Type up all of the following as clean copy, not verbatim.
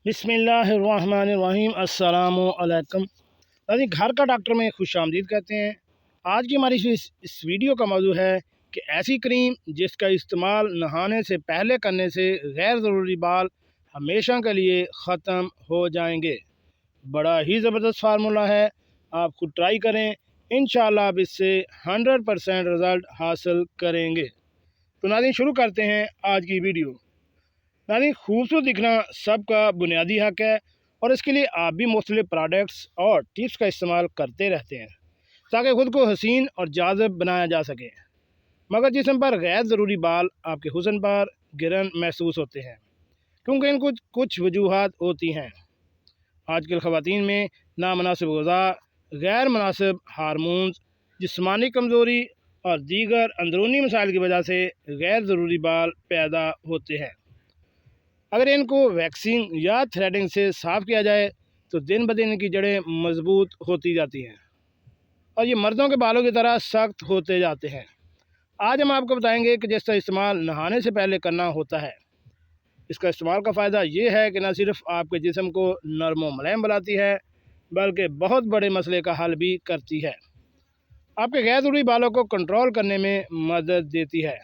बिस्मिल्लाहिर्रहमानिर्रहीम अस्सलामु अलैकुम। नाज़रीन, घर का डॉक्टर में खुश आमदीद कहते हैं। आज की हमारी इस वीडियो का मौजू है कि ऐसी क्रीम जिसका इस्तेमाल नहाने से पहले करने से गैर ज़रूरी बाल हमेशा के लिए ख़त्म हो जाएंगे। बड़ा ही ज़बरदस्त फार्मूला है, आप खुद ट्राई करें, इंशाअल्लाह आप इससे 100% रिज़ल्ट हासिल करेंगे। तो नाज़रीन, शुरू करते हैं आज की वीडियो। यानी खूबसूरत दिखना सबका बुनियादी हक है और इसके लिए आप भी मुख्तलिफ प्रोडक्ट्स और टिप्स का इस्तेमाल करते रहते हैं ताकि ख़ुद को हसीन और जाज़ब बनाया जा सके। मगर जिस्म पर गैर ज़रूरी बाल आपके हुस्न पर गिरन महसूस होते हैं क्योंकि इनको कुछ वजूहात होती हैं। आजकल ख़वातीन में नामनासिब ग़िज़ा, गैर मुनासिब हार्मोन्स, जिस्मानी कमज़ोरी और दीगर अंदरूनी मसाइल की वजह से गैर ज़रूरी बाल पैदा होते हैं। अगर इनको वैक्सिंग या थ्रेडिंग से साफ़ किया जाए तो दिन ब दिन इनकी जड़ें मज़बूत होती जाती हैं और ये मर्दों के बालों की तरह सख्त होते जाते हैं। आज हम आपको बताएंगे कि जिसका इस्तेमाल नहाने से पहले करना होता है। इसका इस्तेमाल का फ़ायदा ये है कि न सिर्फ आपके जिस्म को नरम व मुलायम बनाती है बल्कि बहुत बड़े मसले का हल भी करती है। आपके गैर ज़रूरी बालों को कंट्रोल करने में मदद देती है।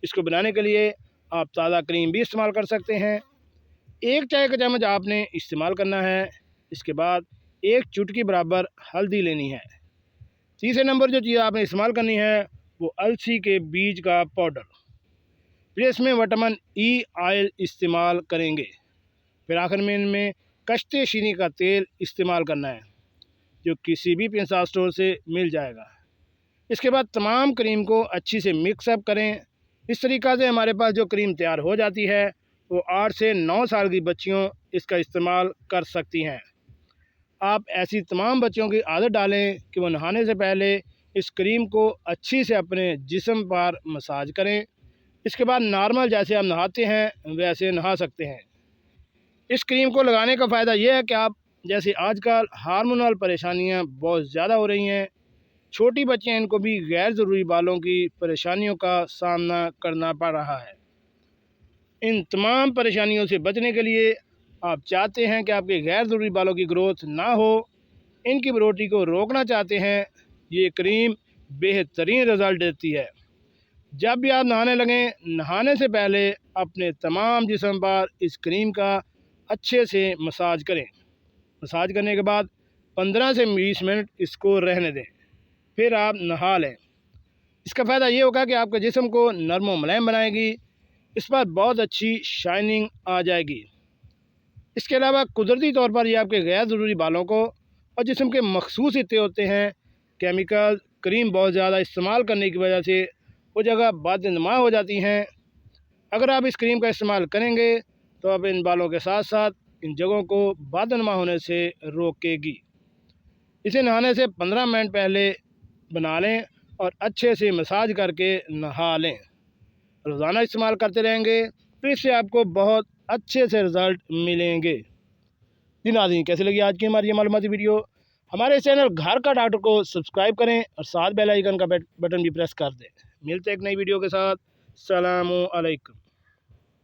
इसको बनाने के लिए आप ताज़ा क्रीम भी इस्तेमाल कर सकते हैं। 1 चाय का चम्मच आपने इस्तेमाल करना है। इसके बाद 1 चुटकी बराबर हल्दी लेनी है। तीसरे नंबर जो चीज़ आपने इस्तेमाल करनी है वो अलसी के बीज का पाउडर। फिर इसमें विटामिन ई ऑयल इस्तेमाल करेंगे। फिर आखिर में इनमें कश्ते शीनी का तेल इस्तेमाल करना है जो किसी भी पिंसा स्टोर से मिल जाएगा। इसके बाद तमाम क्रीम को अच्छी से मिक्सअप करें। इस तरीक़ा से हमारे पास जो क्रीम तैयार हो जाती है वो 8 से 9 साल की बच्चियों इसका इस्तेमाल कर सकती हैं। आप ऐसी तमाम बच्चियों की आदत डालें कि वो नहाने से पहले इस क्रीम को अच्छी से अपने जिस्म पर मसाज करें। इसके बाद नॉर्मल जैसे आप नहाते हैं वैसे नहा सकते हैं। इस क्रीम को लगाने का फ़ायदा ये है कि आप जैसे आजकल हार्मोनल परेशानियाँ बहुत ज़्यादा हो रही हैं, छोटी बच्चियाँ, इनको भी गैर ज़रूरी बालों की परेशानियों का सामना करना पड़ रहा है। इन तमाम परेशानियों से बचने के लिए आप चाहते हैं कि आपके गैर ज़रूरी बालों की ग्रोथ ना हो, इनकी बढ़ोतरी को रोकना चाहते हैं, ये क्रीम बेहतरीन रिज़ल्ट देती है। जब भी आप नहाने लगें, नहाने से पहले अपने तमाम जिस्म पर इस क्रीम का अच्छे से मसाज करें। मसाज करने के बाद 15 से 20 मिनट इसको रहने दें, फिर आप नहा लें। इसका फ़ायदा ये होगा कि आपके जिस्म को नरम व मुलायम बनाएगी, इस पर बहुत अच्छी शाइनिंग आ जाएगी। इसके अलावा कुदरती तौर पर ये आपके गैर ज़रूरी बालों को और जिस्म के मखसूस हिस्से होते हैं, केमिकल क्रीम बहुत ज़्यादा इस्तेमाल करने की वजह से वो जगह बदनुमा हो जाती हैं। अगर आप इस क्रीम का इस्तेमाल करेंगे तो आप इन बालों के साथ साथ इन जगहों को बदनुमा होने से रोकेगी। इसे नहाने से 15 मिनट पहले बना लें और अच्छे से मसाज करके नहा लें। रोज़ाना इस्तेमाल करते रहेंगे तो इससे आपको बहुत अच्छे से रिज़ल्ट मिलेंगे। जी नाज़रीन, कैसे लगी आज की हमारी ये मालूमाती वीडियो? हमारे चैनल घर का डॉक्टर को सब्सक्राइब करें और साथ बेल आइकन का बटन भी प्रेस कर दें। मिलते हैं एक नई वीडियो के साथ। सलामु अलैकुम।